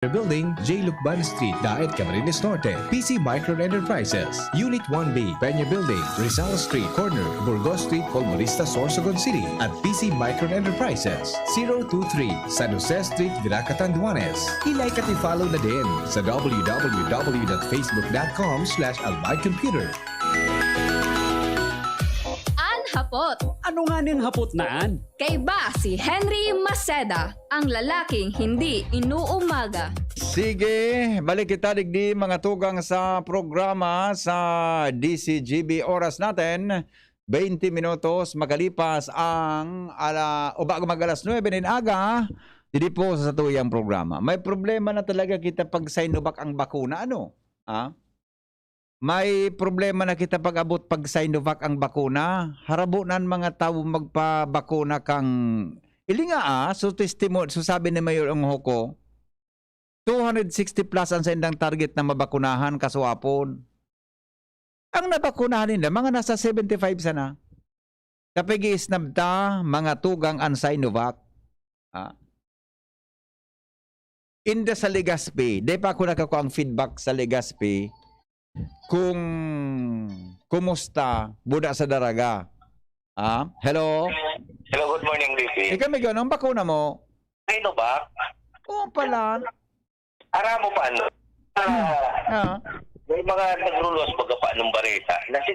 Building, J. Lucban Street, Daet, Camarines Norte. PC Micron Enterprises, Unit 1B, Peña Building, Rizal Street, Corner, Burgos Street, Colmonista, Sorsogon City. At PC Micron Enterprises, 023, San Jose Street, Viraca, Tanduanes. I-like at i-follow na din sa www.facebook.com/albaycomputer. Hapot. Ano nga ning hapot naan? Kay ba si Henry Maceda, ang lalaking hindi inuumaga. Sige, balik kita digdi mga tugang sa programa sa DCGB. Oras natin, 20 minutos makalipas ang bago mag-alas 9 din aga, hindi po sa tuyang programa. May problema na talaga kita pag Sinovac ang bakuna. Ano? May problema na kita pag-abot pag Sinovac ang bakuna. Harabunan mga tao magpabakuna kang ilinga so sabi ni Mayor ang Hoko, 260 plus ang sa indang target na mabakunahan kasuapon. Ang nabakunahan nila, mga nasa 75 sana. Kapag i-snab ta, mga tugang ang Sinovac. Inda sa Legazpi, di pa ako nakakuha ang feedback sa Legazpi kung kumusta buda sa daraga. Hello? Hello, good morning, Ricky. Ikaw may ganun, bakuna mo? Sino ba? Oo pala. Ara mo pa, ano? May mga nagrulos baga pa ng bareta. Na 6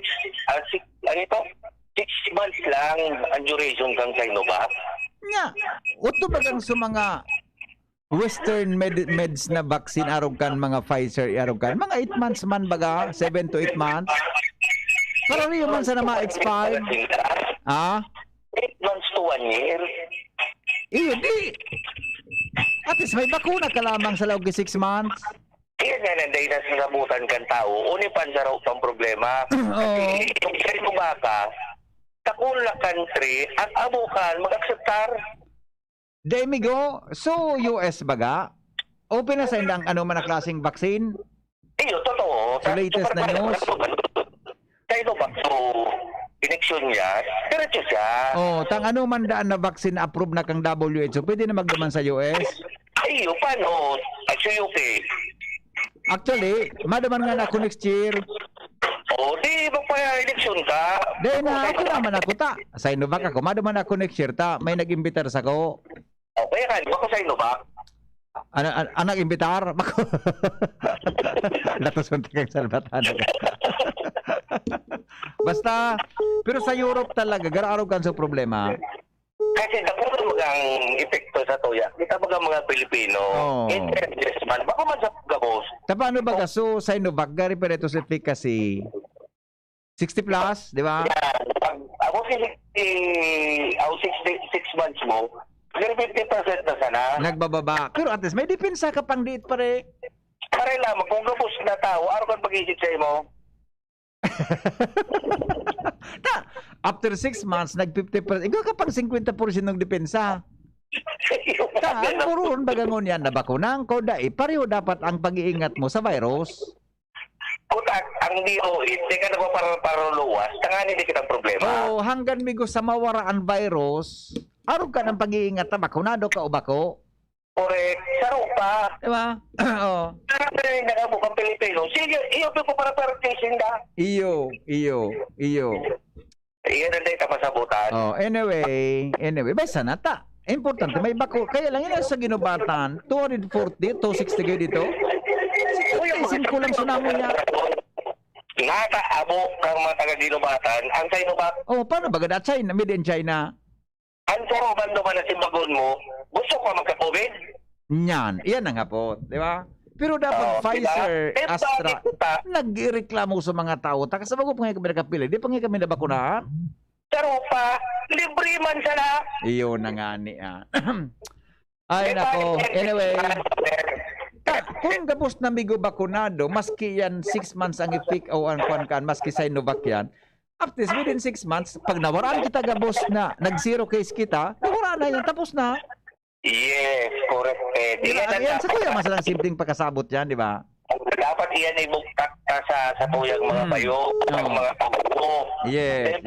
months lang ang duration kang Sinovac. Nga, uto bagang sa mga Western meds na vaccine arog kan mga Pfizer arog kan mga 8 months man baga 7 to 8 months para rin man sa na ma-expire 8 months to 1 year. Iyo di at least may bakuna ka lamang sa loob 6 months. Iyan nga nanday na sinabutan kang tao uni pan sa raw pang problema kasi yung Sinovac takula country at abukan mag-akseptar. Demigo, so US baga? Open na sa indang ano man na klaseng vaccine? Iyo, totoo. Sa latest na news? Kaya ba? So, ineksyon niya, diretso siya. Tang ano man daan na vaccine approved na kang WHO, pwede na magdaman sa US? Iyo, paano? Ay, sa UK. Actually, madaman nga na ako next year. Di magpa-eleksyon ka. Then, ako naman ako ta. Sa Sinovac ako, madaman ako next year ta. May nag-imbitar sa ko. Kaya ka, di ba ko sa Sinovac? Anak imbitar? Natusunta kang salbatan. Basta, pero sa Europe talaga, gara-araw kan sa problema. Kasi nakuha magang epekto sa tuya. Kita baga mga Pilipino, interest man, baka man sa gabos. Paano ba so Sinovac, gari pa ito sa efficacy? 60 plus, di ba? Yeah. Ako 6 months mo, 50% na sana. Nagbababa. Pero at least may depensa ka pang diit pare. Pare lamang, kung gabos na tao, araw kan pag-isip sa'yo mo. After 6 months, nag-50%. Ikaw ka pang 50% ng depensa. Ang puron bagangon yan na bakunang ko dai pareho dapat ang pag-iingat mo sa virus. Kutak, ang DOH, di ka nagpaparuluwas, tanganin di kitang problema. Hanggang migo sa mawara ang virus, araw ka ng pag-iingat na bakunado ka o bako. Correct. Saro pa. Diba? Pero yung nakabukang Pilipino, sige, iyo po para testing da. Iyo. Iyan ang data pasabutan. Anyway, basta na ta. Importante, may bako. Kaya lang yun sa ginubatan, 240, 260 kayo dito. Isin ko lang sunamo niya. Nakaabo kang mga taga-ginubatan, ang Sinovac. Paano ba gada China? Made in China? Ang saroban naman na simbagon mo, gusto ko magka-COVID? Iyan na nga po. Di ba? Pero dapat Pfizer, diba? Astra, nagreklamo sa mga tao. Taka sa bago pa nga kami nakapili. Di pa nga kami nabakunahan. Saro pa, libre man sana. Iyon na nga ni. Ay nako. Anyway. Kung gabos na migo bakunado, maski yan 6 months ang effect o ang kuan maski Sinovac yan, after within 6 months, pag nawaraan kita gabos na, nag-zero case kita, nawaraan na yan, tapos na. Yes, correct. Yan, sa kuya, masalang simpleng pagkasabot yan, di ba? Dapat iyan ay buktak ka sa tuyang mga bayo, mga tao. Yes,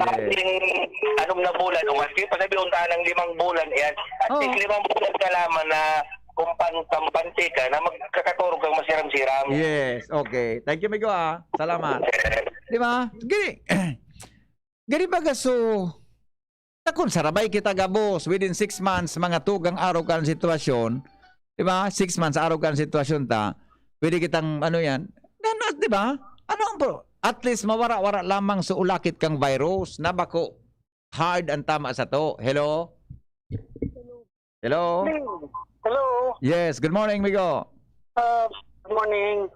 anong na bulan, o maski pa sabi untaan ng 5 bulan yan, at least 5 bulan ka lamang na kung kampante ka na magkakaturog kang masiram-siram. Yes, okay. Thank you, Migo, ah. Salamat. Di ba? Gani baga so, takon sarabay kita gabos within 6 months, mga tugang araw ka ng sitwasyon. Di ba? 6 months araw ka ng sitwasyon ta. Pwede kitang ano yan. Di ba? Ano ang bro? At least mawara-wara lamang sa ulakit kang virus na bako. Hard ang tama sa to. Hello? Hello? Hello. Yes, good morning, Migo. Good morning.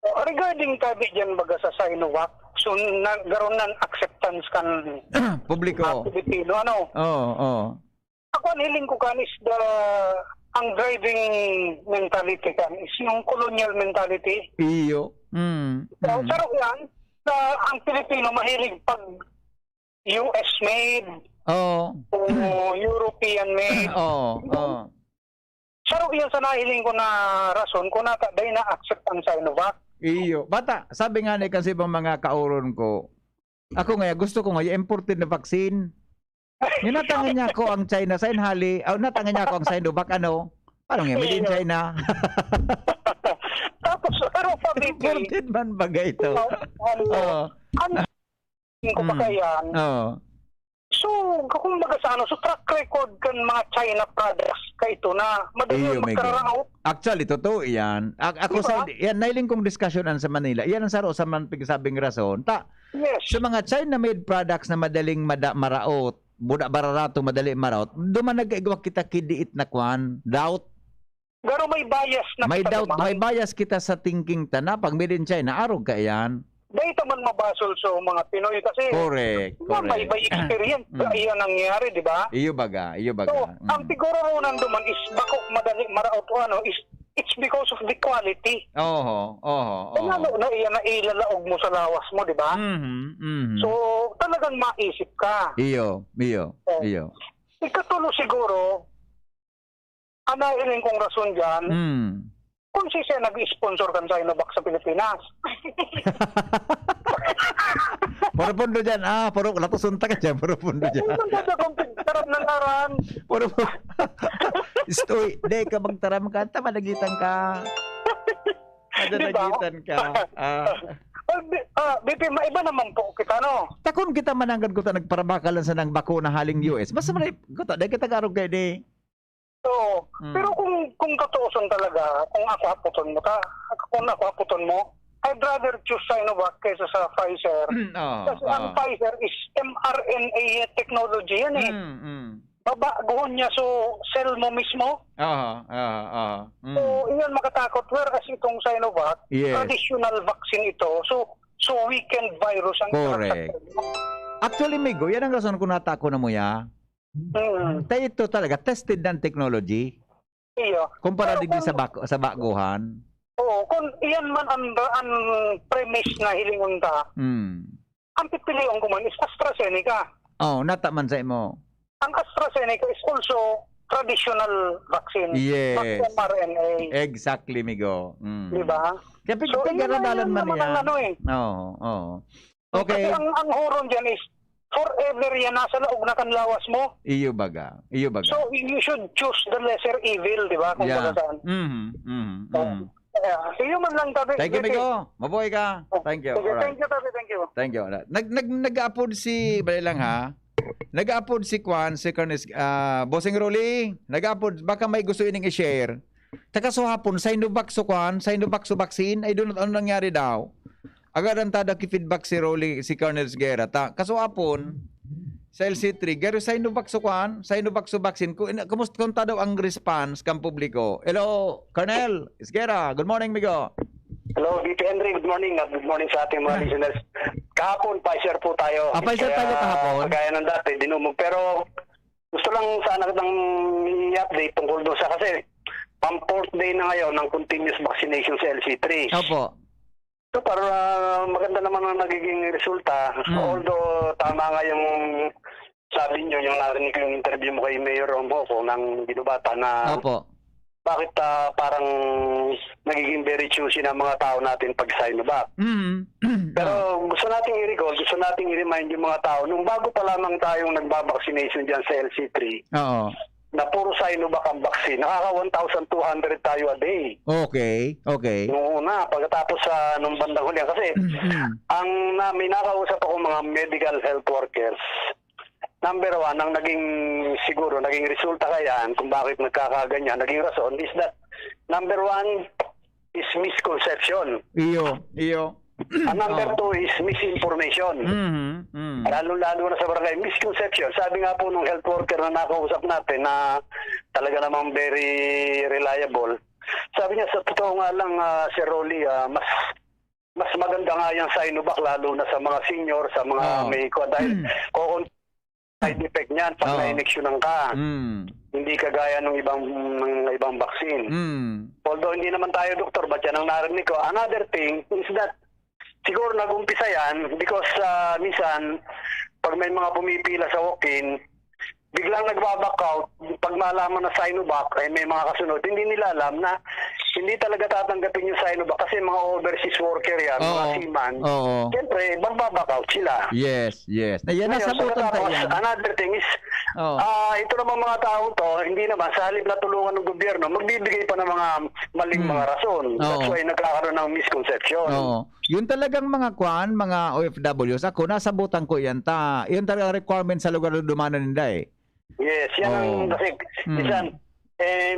Regarding tabi dyan baga sa Sinovac, so nagkaroon ng acceptance kan Publiko. Pilipino, ano? Oo. Ako ang hiling ko kan is ang driving mentality kan is yung colonial mentality. Iyo. So, sarap yan na ang Pilipino mahilig pag US made Oo. o European made. Oo. Sarap yan sa nahiling ko na rason kung nataday na accept ang Sinovac. Iyo. Bata, sabi nga ni kasi bang mga kauron ko, ako nga, gusto ko nga, yung imported na vaccine. Yung natangan niya ko ang China, sa inhali, natangan niya ko ang Sinovac, ano? Parang nga, made in China. Tapos, pero pa Imported man bagay ito. Oo. ko pa kaya. Oo. So, kung magasano, so track record kan mga China products ka ito na madali Iyo, Miguel. magkararaw. Actually, totoo yan. Ako Diba? sa, yan, nailing kong diskusyonan sa Manila. Yan ang saro sa sabing rason. Yes. Sa mga China-made products na madaling maraot, bararato, madali maraot, duman nag-igwa kita kidiit na kwan, doubt. Pero may bias na May kita doubt, naman. may bias kita sa thinking ta na pag made in China, arog ka yan. Dahito man mabasol sa mga Pinoy kasi Correct, may experience. Iyan nangyari, di ba? Iyo baga. So, ang siguro runan duman is bako madali maraot o ano is it's because of the quality. Oo. Lalo na iyan na ilalaog mo sa lawas mo, di ba? So, talagang maisip ka. Iyo. Ikatulo siguro, anahiling kong rason dyan, kung siya nag-sponsor kan Sinovac sa Pilipinas. Puro pundo dyan. Puro latusunta ka dyan. Puro pundo dyan. Kung sa sarap ng aran. Puro Stoy. Di ka magtaram ka. Managitan ka. Managitan ka. BP, maiba naman po kita, no? Takon kita mananggad ko ta nagparabakalan sa nang bakuna haling US. Basta man ko ta. Di kita garog kayo di. So, pero kung totooson talaga, kung ako aputon mo, I'd rather choose Sinovac kaysa sa Pfizer. Kasi ang Pfizer is mRNA technology yan eh. Babaguhon niya so cell mo mismo. So, iyan makatakot. Whereas itong Sinovac, traditional vaccine ito. So weakened virus ang correct. Actually, Migo, yan ang rason kung natako na mo ya. Tayo ito talaga, tested ng technology. Iyo. Kumpara din sa baguhan. Oo, kung iyan man ang premise na hilingon ka, ang pipilion ko man is AstraZeneca. Nataman sa imo. Ang AstraZeneca is also traditional vaccine. Yes. Vaccine mRNA. Exactly, Migo. Diba? Kaya pagkagaralan man yan. Oo. Okay. Kasi ang horon dyan is, forever yan nasa laog na kanlawas mo. Iyo baga. So you should choose the lesser evil, di ba? Kung baga saan. Iyo man lang tabi. Thank you, Migo. Mabuhay ka. Thank you. Thank you, tabi. Thank you. Thank you. Nag-upload si, bali lang ha. Nag-upload si Kwan, si Cornes, Bossing Rolly. Nag-upload, baka may gusto ining i-share. Taka so hapon, Sinovac so Kwan, Sinovac so vaccine, ay doon ano nangyari daw. Agad ang tada ki-feedback si Rolly, si Colonel Guerra. Kaso hapon, sa LC3, garo Sinovac so Kwan, Sinovac so vaccine, kumusta daw ang response kang publiko? Hello, Colonel Guerra. Good morning, Migo. Hello, DP Henry. Good morning. Good morning sa ating mga listeners. Kahapon, Pfizer po tayo. Pfizer tayo kahapon? Kagaya ng dati, dinumog. Pero gusto lang sana kitang i-update tungkol doon sa kasi pang-4th day na ngayon ng continuous vaccination sa LC3. Opo. So para maganda naman ang nagiging resulta. Although tama nga yung sabi nyo, yung narinig ko yung interview mo kay Mayor Romboco ng Ginubata na Opo. Bakit parang nagiging very choosy ng mga tao natin pag Sinovac. Pero gusto nating i-recall, gusto nating i-remind yung mga tao, nung bago pa lamang tayong nagbabaksination dyan sa LC3, Oo. na puro Sinovac ang vaccine. Nakaka 1,200 tayo a day. Okay. Noong una, pagkatapos sa nung bandang huli. Kasi may nakausap ako mga medical health workers. Number one, ang naging resulta kaya kung bakit nagkakaganyan, naging rason is that number one is misconception. Iyo. Ang number two is misinformation. Lalo-lalo na sa barangay, misconception. Sabi nga po nung health worker na nakausap natin na talaga namang very reliable. Sabi niya, sa totoo nga lang, Sir Rolly, mas maganda nga yung Sinovac lalo na sa mga senior, sa mga may dahil side effect niyan pag na-injeksyonan ka. Hindi kagaya ng ibang vaccine. Although hindi naman tayo doktor, but yan ang narinig ko. Another thing is that siguro nag-umpisa yan because minsan pag may mga pumipila sa walk-in, biglang nagbaback out. Pag malaman na Sinovac, ay may mga kasunod. Hindi nila alam na hindi talaga tatanggapin yung Sinovac kasi mga overseas worker yan, mga seaman. Siyempre, magbaback out sila. Yes. Yan, nasabutan tayo yan. Another thing is, ito naman mga tao to, hindi naman, sa halip na tulungan ng gobyerno, magbibigay pa ng mga maling mga rason. That's why nagkakaroon ng misconception. Yun talagang mga mga OFWs, ako, nasabutan ko yan. Yun talaga requirement sa lugar na dumanan nila eh. Yes, yan ang kasi minsan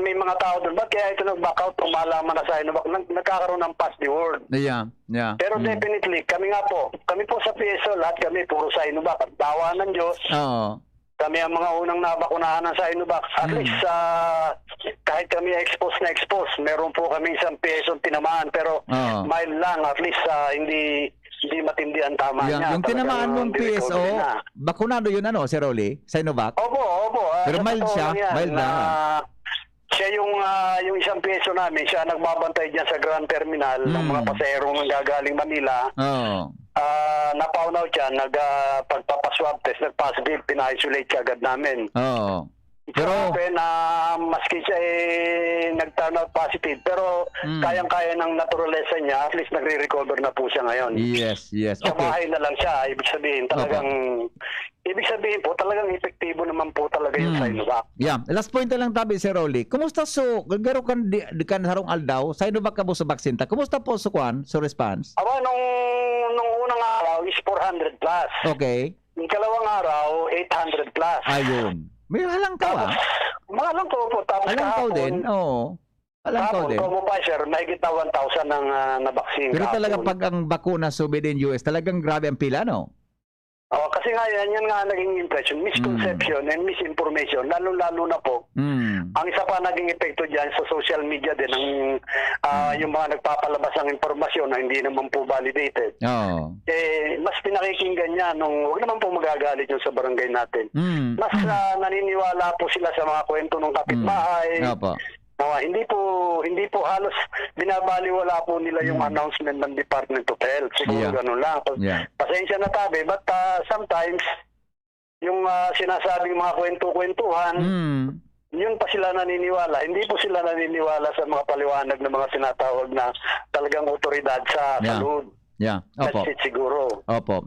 may mga tao doon. Ba't kaya ito nag-back out kung malaman na sa Sinovac? Nagkakaroon ng pass the word. Yeah. Pero definitely, kami po sa PSO, lahat kami puro Sinovac. At tawa ng Diyos. Kami ang mga unang nabakunahan ng Sinovac. At least, kahit kami expose, meron po kami isang PSO tinamaan. Pero mild lang, at least hindi matindi ang tama niya. Yung tinamaan mong PSO, bakunado yun Sir Rolly? Sinovac? Opo. Pero mild siya? Mild na. Siya yung isang PSO namin, siya nagbabantay dyan sa Grand Terminal ng mga pasaherong gagaling Manila. Napaunaw siya, pagpapaswab test, nag-positive, pina-isolate siya agad namin. Pero maski siya nag-turn out positive, pero kayang-kaya ng naturalesa niya, at least nagre-recover na po siya ngayon. Yes. Sa bahay na lang siya, ibig sabihin po, talagang epektibo naman po talaga yung Sinovac. Yeah, last point na lang tabi, Sir Rolly. Kumusta garo kan harong aldaw, Sinovac ka po sa vaccine ta? Kumusta po sa response? Nung unang araw is 400 plus. Okay. Yung kalawang araw, 800 plus. Ayun. May halangkaw Malangkaw po. Tapos halangkaw din? Oo. Halangkaw din. Kahapon, Pfizer, mahigit na 1,000 na vaccine. Pero talaga pag ang bakuna subid in US, talagang grabe ang pila, no? Kasi nga yan nga naging impression, misconception and misinformation, lalo-lalo na po. Ang isa pa naging epekto dyan sa social media din, yung mga nagpapalabas ng impormasyon na hindi naman po validated. Mas pinakikinggan niya huwag naman po magagalit yung sa barangay natin. Mas naniniwala po sila sa mga kwento ng kapitbahay. Hindi po halos binabaliwala po nila yung announcement ng Department of Health. Siguro ganun lang. Pasensya na tabi, but sometimes yung sinasabing mga kwento-kwentuhan, yun pa sila naniniwala. Hindi po sila naniniwala sa mga paliwanag ng mga sinatawag na talagang otoridad sa salud. Opo. That's it siguro. Opo.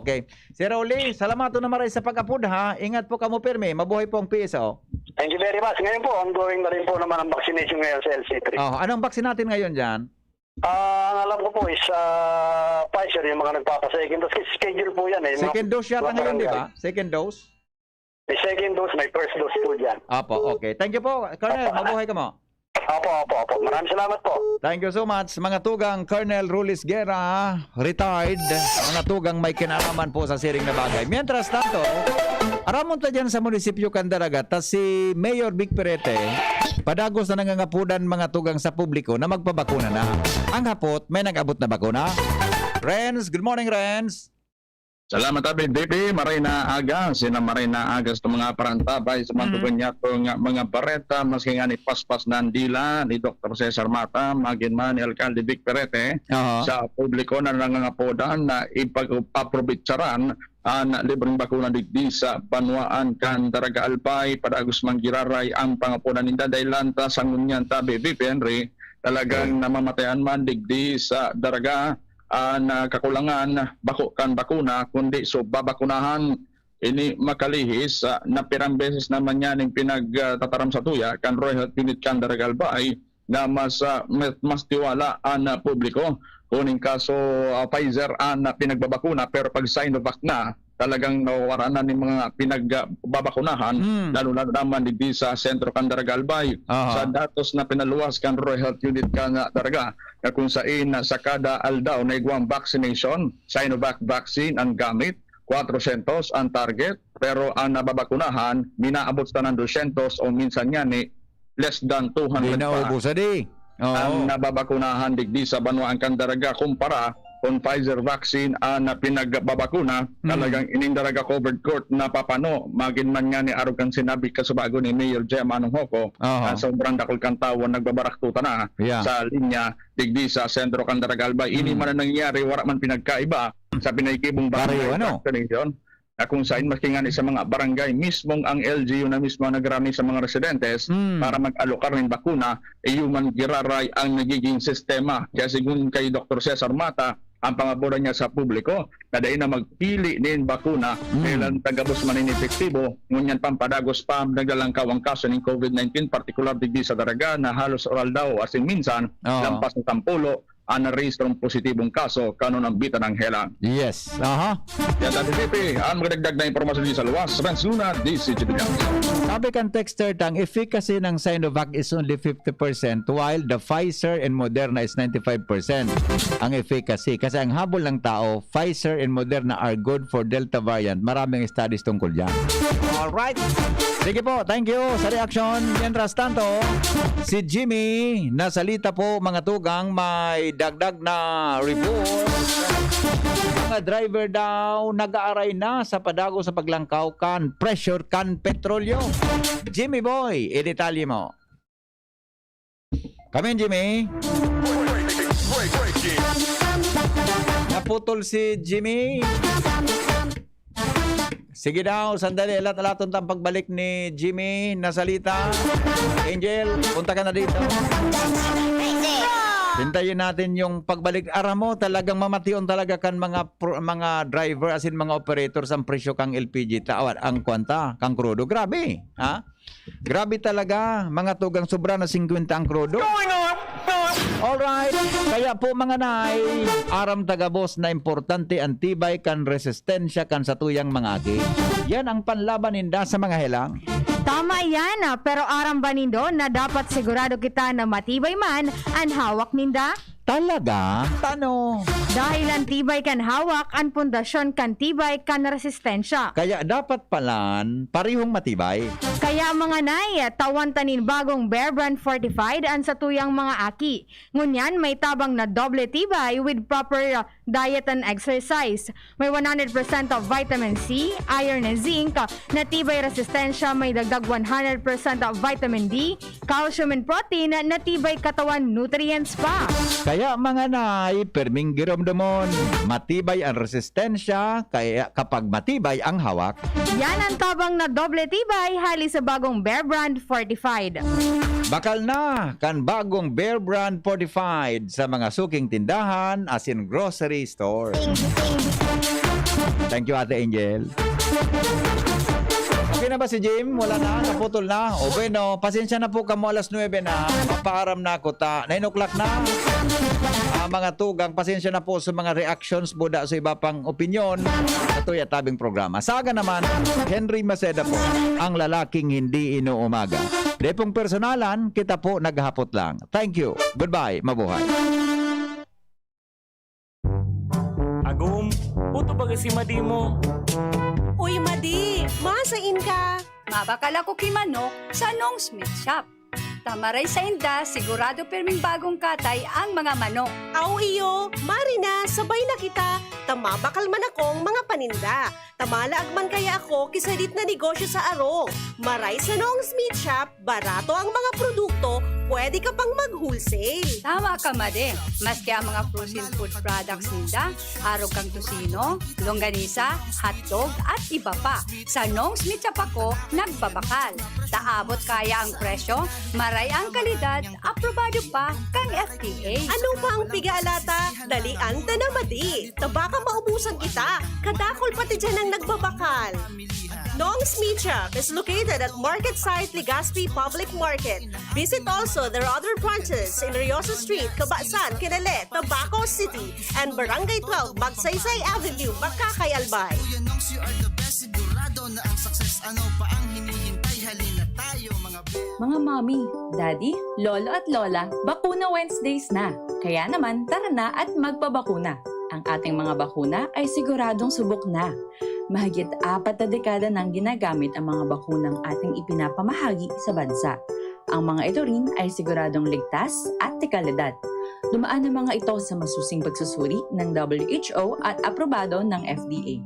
Okay. Sir Rolly, salamat na maray sa pag-apod ha. Ingat po kamo pirmi. Mabuhay po ang PSO. Thank you very much. Ngayon po, ongoing na rin po naman ang vaccination ngayon sa LC3. Anong vaccine natin ngayon dyan? Ang alam ko po is Pfizer, yung mga nagpapa-second dose. Schedule po yan eh. Second dose yata ngayon, di ba? Second dose? May second dose, may first dose po dyan. Opo, okay. Thank you po, Colonel. Mabuhay ka mo. Opo. Maraming salamat po. Thank you so much. Mga tugang Colonel Rulis Guerra, retired. Mga tugang may kinalaman po sa siring na bagay. Mientras tanto, aramon ta dyan sa munisipyo Candaragat, tas si Mayor Vic Perete, padagos na nangangapudan mga tugang sa publiko na magpabakuna na. Ang hapot, may nag-abot na bakuna. Renz, good morning Renz. Salamat abi BP maray na aga sina maray na aga sa mga parantabay sa mga tugon niya mga bareta maski nga ni paspas nandila ni Dr. Cesar Mata magin man ni Alcalde Vic Perete sa publiko na nangangapodan na ipag-aprobitsaran ang libreng bakuna digdi sa Banwaan Candaraga Albay padagos manggiraray ang pangapunan ninda dahil lanta sa ngunyan tabi BP Henry talagang namamatayan man digdi sa daraga na kakulangan bako kan bakuna kundi so babakunahan ini makalihis na pirang beses naman yan yung pinagtataram sa tuya kan Royal Health Unit kan Daragalbay na mas tiwala na publiko. Kuning kaso Pfizer na pinagbabakuna pero pag Sinovac na talagang nawawaranan ng mga pinagbabakunahan lalo naman di sa sentro kan Daragalbay. Sa datos na pinaluwas kan Royal Health Unit kan Daraga na kung saan sa kada aldaw na igwang vaccination, Sinovac vaccine ang gamit 400 ang target, pero ang nababakunahan, minaabot sa ng 200 o minsan yan less than 200 Naubusan di. ang nababakunahan digdi sa Banwaan Candaraga kumpara kung Pfizer vaccine na pinagbabakuna, talagang ining daraga covered court na papano, magin man nga ni Arugan sinabi kasubago ni Mayor Jem Anonghoko, sobrang dakol kantawan nagbabaraktuta na sa linya digdi sa sentro Candaragalbay. Ini man na nangyari, wala man pinagkaiba sa pinaikibong vaccination. Na kung saan makingan sa mga barangay mismong ang LGU na mismo nagrami sa mga residentes para mag-alokar ng bakuna, human giraray ang nagiging sistema. Kaya sigun kay Dr. Cesar Mata, ang pangabura niya sa publiko na dahil na magpili ng bakuna kailan tagabos man inepektibo, ngunyan pampadagos pa naglalangkaw ang kaso ng COVID-19, partikular digdi sa Daraga na halos oral daw as in minsan lampas ng 10 ang narehistrong positibong kaso kanon ang bita ng helang. Yes. Yan dati Pipi, ang magdagdag na impormasyon din sa luwas. Renz Luna, DCGP News. Sabi kan texter, ang efficacy ng Sinovac is only 50% while the Pfizer and Moderna is 95% ang efficacy. Kasi ang habol ng tao, Pfizer and Moderna are good for Delta variant. Maraming studies tungkol dyan. Alright. Sige po, thank you sa reaction. Mientras tanto, si Jimmy, nasalita po mga tugang, may dagdag na report. Mga driver daw nag-aaray na sa padago sa paglangkaw kan pressure kan petrolyo. Jimmy boy, i-detalye mo. Come in, Jimmy. Naputol si Jimmy. Sige daw, sandali. Alat-alaton tang pagbalik ni Jimmy na salita. Angel, punta ka na dito. Hintayin natin yung pagbalik. Aram mo, talagang mamation talaga kan mga driver, as in mga operators ang presyo kang LPG. Ang kwanta, kang krudo. Grabe. Ha? Grabe talaga. Mga tugang sobra na 50 ang krudo. Alright. Kaya po mga nay, aram tagabos na importante ang tibay kan resistensya kan sa tuyang mga agi. Yan ang panlaban ninda sa mga helang. Tama yan, pero aram ba nindo na dapat sigurado kita na matibay man ang hawak ninda? Talaga? Tano? Dahil ang tibay kan hawak, ang pundasyon kan tibay kan resistensya. Kaya dapat palan parihong matibay. Kaya mga nay, tawan tanin bagong Bear Brand Fortified ang sa tuyang mga aki. Ngunyan may tabang na doble tibay with proper diet and exercise. May 100% of vitamin C, iron and zinc, na tibay resistensya may dagdag 100% of vitamin D, calcium and protein, na tibay katawan nutrients pa. Kaya mga nay, perming giramdamon, matibay ang resistensya, kaya kapag matibay ang hawak. Yan ang tabang na doble tibay hali sa bagong Bear Brand Fortified. Bakal na kan bagong Bear Brand Fortified sa mga suking tindahan as in grocery stores. Thank you, Ate Angel. Okay na ba si Jim? Wala na? Naputol na? O bueno, pasensya na po kamo, alas 9 na. Mapaaram na ako ta. 9 o'clock na. Mga tugang, pasensya na po sa mga reactions buda sa iba pang opinion. Ito yung tabing programa. Saga naman, Henry Maceda po, ang lalaking hindi inuumaga. Di pong personalan, kita po naghapot lang. Thank you. Goodbye. Mabuhay. Agum, puto baga si Madi mo. Uy, Madi, masain ka. Mabakal ako kimanok sa Nong Smith Shop. Tamaray sa inda, sigurado perming bagong katay ang mga manok. Aw iyo, Marina, sabay na kita. Tamabakal man akong mga paninda. Tamalaag man kaya ako kisalit na negosyo sa Arong. Maray sa Nong Smith Shop, barato ang mga produkto, pwede ka pang mag-wholesale. Tama ka, Made. Maski ang mga frozen food products ninda, arog kang tusino, longganisa, hotdog at iba pa. Sa Nong's Meat Shop ako, nagbabakal. Taabot kaya ang presyo, maray ang kalidad, aprobado pa kang FDA. Ano pa ang pigaalata? Dalian ta na madi. Tabaka maubusan kita. Kadakol pati dyan ang nagbabakal. Nong's Meat Shop is located at Market Site Legazpi Public Market. Visit also their other branches in Riosa Street, Cabasan, Kinele, Tabaco City, and Barangay 12, Magsaysay Avenue, Makakay, Albay. Mga mommy, daddy, lolo at lola, bakuna Wednesdays na. Kaya naman, tara na at magpabakuna. Ang ating mga bakuna ay siguradong subok na. Mahigit 4 na dekada nang ginagamit ang mga bakunang ating ipinapamahagi sa bansa. Ang mga ito rin ay siguradong ligtas at dekalidad. Dumaan ang mga ito sa masusing pagsusuri ng WHO at aprobado ng FDA.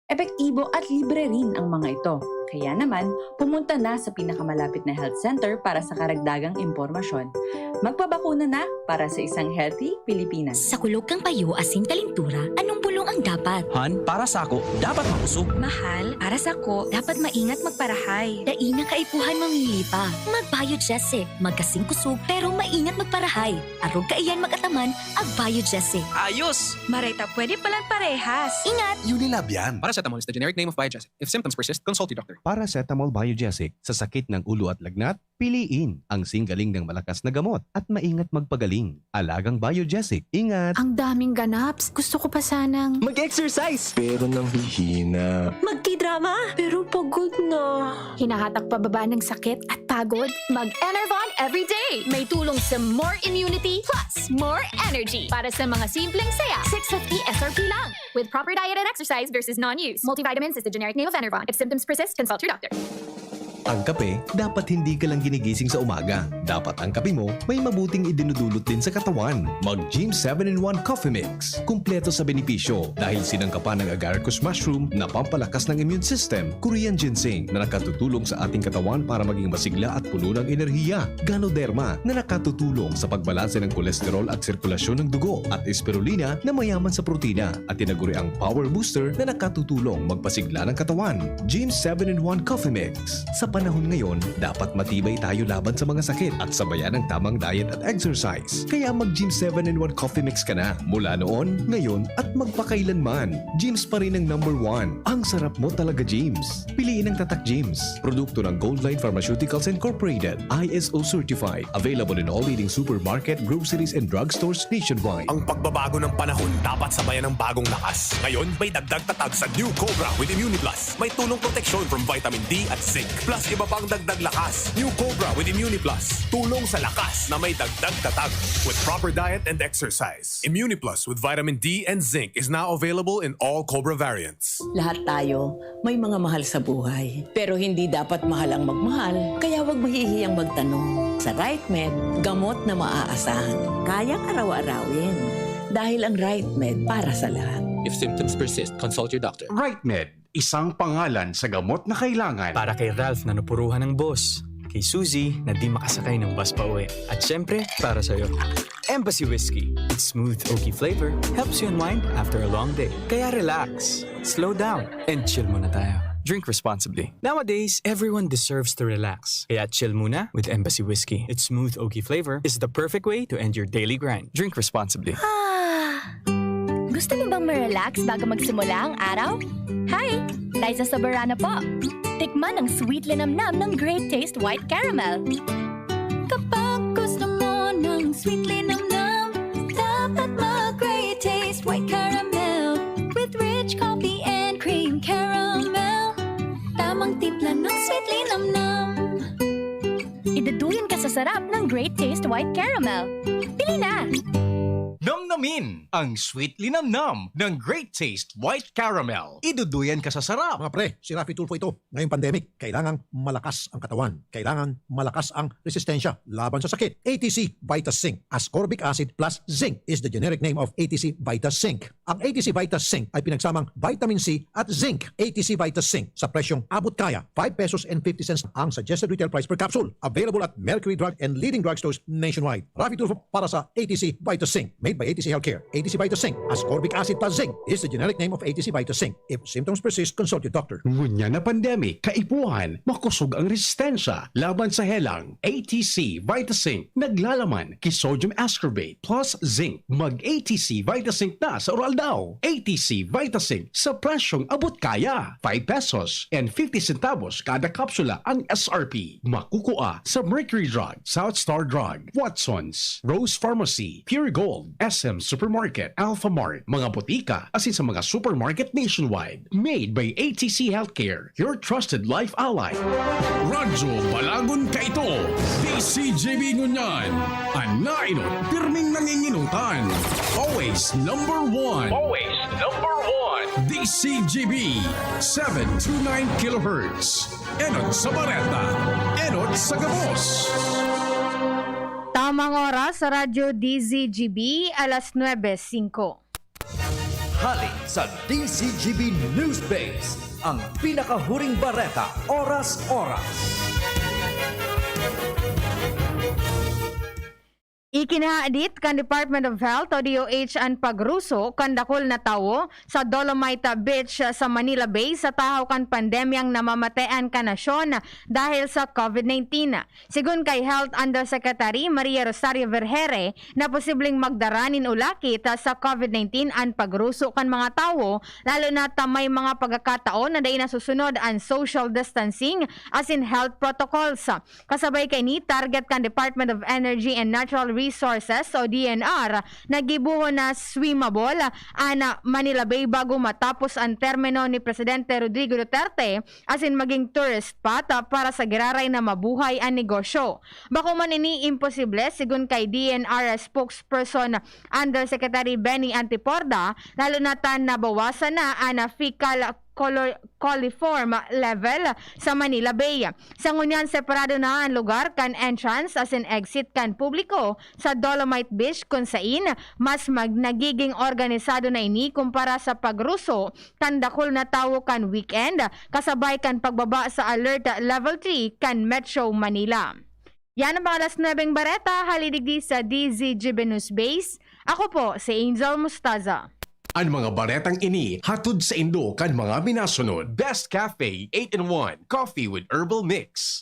Epektibo at libre rin ang mga ito. Kaya naman, pumunta na sa pinakamalapit na health center para sa karagdagang impormasyon. Magpabakuna na para sa isang healthy Pilipinas. Sa kulog kang payo asin kalintura, anong bulong ang dapat? Han, para sa ako, dapat makusog. Mahal, para sa ko, dapat maingat magparahay. Dainang kaipuhan mamili pa. Mag-Biogesic, magkasing kusog, pero maingat magparahay. Arog kaiyan mag-ataman, ag-Biogesic. Ayos! Marita, pwede palang parehas. Ingat! Unilab yan. Paracetamol is the generic name of Biogesic. If symptoms persist, consult your doctor. Paracetamol Biogesic. Sa sakit ng ulo at lagnat, piliin ang singgaling ng malakas na gamot at maingat magpagaling. Alagang Biogesic. Ingat! Ang daming ganaps. Gusto ko pa sanang Mag-exercise! Pero nang hihina. Magkidrama, pero pagod na. hinahatak pababa ng sakit at pagod. Mag-Enervon everyday. May tulong sa more immunity plus more energy. Para sa mga simpleng saya, 650 SRP lang. With proper diet and exercise versus non-use. Multivitamins is the generic name of Enervon. If symptoms persist, consult your doctor. Ang kape, dapat hindi ka lang ginigising sa umaga. Dapat ang kape mo may mabuting idinudulot din sa katawan. Mag-Gym 7-in-1 Coffee Mix. Kumpleto sa benepisyo dahil sinangkapan ng agaricus mushroom na pampalakas ng immune system, Korean ginseng na nakatutulong sa ating katawan para maging masigla at puno ng enerhiya, Ganoderma na nakatutulong sa pagbalanse ng kolesterol at sirkulasyon ng dugo, at spirulina na mayaman sa protina at tinaguri ang Power Booster na nakatutulong magpasigla ng katawan. Gym 7-in-1 Coffee Mix. Sa panahon ngayon, dapat matibay tayo laban sa mga sakit at sabayan ng tamang diet at exercise. Kaya mag-Gym 7-in-1 Coffee Mix ka na. Mula noon, ngayon, at magpakailanman. Gyms pa rin ang #1. Ang sarap mo talaga, Gyms. Piliin ang Tatak Gyms. Produkto ng Goldline Pharmaceuticals Incorporated. ISO certified. Available in all leading supermarket, groceries, and drugstores nationwide. Ang pagbabago ng panahon dapat sabayan ng bagong lakas. Ngayon, may dagdag tatag sa New Cobra with ImmuniPlus. May tulong proteksyon from vitamin D at zinc. Plus iba pang dagdag lakas. New Cobra with ImmuniPlus. Tulong sa lakas na may dagdag tatag. With proper diet and exercise. ImmuniPlus with vitamin D and zinc is now available in all Cobra variants. Lahat tayo may mga mahal sa buhay. Pero hindi dapat mahal ang magmahal. Kaya huwag mahihiyang magtanong. Sa RightMed, gamot na maaasahan. Kayang araw-arawin. Dahil ang RightMed para sa lahat. If symptoms persist, consult your doctor. RightMed, isang pangalan sa gamot na kailangan. Para kay Ralph na napuruhan ng boss. Kay Suzy na di makasakay ng bus pa uwi. At syempre, para sa'yo. Embassy Whiskey. Its smooth, oaky flavor helps you unwind after a long day. Kaya relax, slow down, and chill muna tayo. Drink responsibly. Nowadays, everyone deserves to relax. Kaya chill muna with Embassy Whiskey. Its smooth, oaky flavor is the perfect way to end your daily grind. Drink responsibly. Gusto mo bang ma-relax bago magsimula ang araw? Hi! Liza Soberano po. Tikman ang sweet linamnam ng Great Taste White Caramel. Kapag gusto mo ng sweet linamnam, dapat mag-Great Taste White Caramel with rich coffee and cream caramel. Tamang timpla ng sweet linamnam. Iduduyan ka sa sarap ng Great Taste White Caramel. Pili na! Namnamin ang sweet linamnam ng Great Taste White Caramel. Iduduyan ka sa sarap. Mga pre, si Rafi Tulfo ito. Ngayong pandemic, kailangang malakas ang katawan. Kailangan malakas ang resistensya laban sa sakit. ATC Vita Zinc. Ascorbic acid plus zinc is the generic name of ATC Vita Zinc. Ang ATC Vita Zinc ay pinagsamang vitamin C at zinc. ATC Vita Zinc sa presyong abot kaya. 5 pesos and 50 cents ang suggested retail price per capsule. Available at Mercury Drug and leading drugstores nationwide. Rafi Tulfo para sa ATC Vita Zinc. Made by ATC Healthcare. ATC Vita Zinc. Ascorbic acid plus zinc is the generic name of ATC Vita Zinc. If symptoms persist, consult your doctor. Ngunya na pandemic, kaipuhan, makusog ang resistensya laban sa helang. ATC Vita Zinc. Naglalaman kay sodium ascorbate plus zinc. Mag-ATC Vita Zinc na sa oral daw. ATC Vita Zinc sa presyong abot kaya. 5 pesos and 50 centavos kada kapsula ang SRP. Makukuha sa Mercury Drug, South Star Drug, Watson's, Rose Pharmacy, Pure Gold, SM Supermarket, Alpha Mart, mga botika, asin sa mga supermarket nationwide. Made by ATC Healthcare, your trusted life ally. Radyo Balagon Kaito, DCGB Ngunyan, Anainot, pirming nanginginutan. Always number one. Always number one. DCGB, 729 kHz. Enot sa Bareta, Enot sa Gabos. Tamang oras sa Radyo DZGB, alas 9:05. Hali sa DCGB News Base, ang pinakahuring bareta, oras-oras. Ikinaadit kan Department of Health o DOH ang pagruso kan dakol na tawo sa Dolomite Beach sa Manila Bay sa tahaw kan pandemyang namamatean ka nasyon dahil sa COVID-19. Sigun kay Health Undersecretary Maria Rosario Vergere na posibleng magdaranin ulakit sa COVID-19 ang pagruso kan mga tawo lalo na may mga pagkakataon na dahil nasusunod ang social distancing as in health protocols. Kasabay kay ni target kan Department of Energy and Natural Resources o DNR nagibuho na swimmable ana Manila Bay bago matapos ang termino ni Presidente Rodrigo Duterte as in maging tourist spot para sa giraray na mabuhay ang negosyo. Bako man ini imposible sigun kay DNR spokesperson Undersecretary Benny Antiporda lalo na tan nabawasan na ang fecal coliform level sa Manila Bay. Sa ngunyan, separado na ang lugar kan entrance as in exit kan publiko sa Dolomite Beach kung sain mas nagiging organisado na ini kumpara sa pagruso kan dakol na tawo kan weekend kasabay kan pagbaba sa alert level 3 kan Metro Manila. Yan ang mga alas 9 bareta, halidigdi sa DZGB News Base. Ako po si Angel Mustaza. Ang mga baretang ini hatod sa Indo kan mga minasunod. Best Cafe 8-in-1 Coffee with Herbal Mix.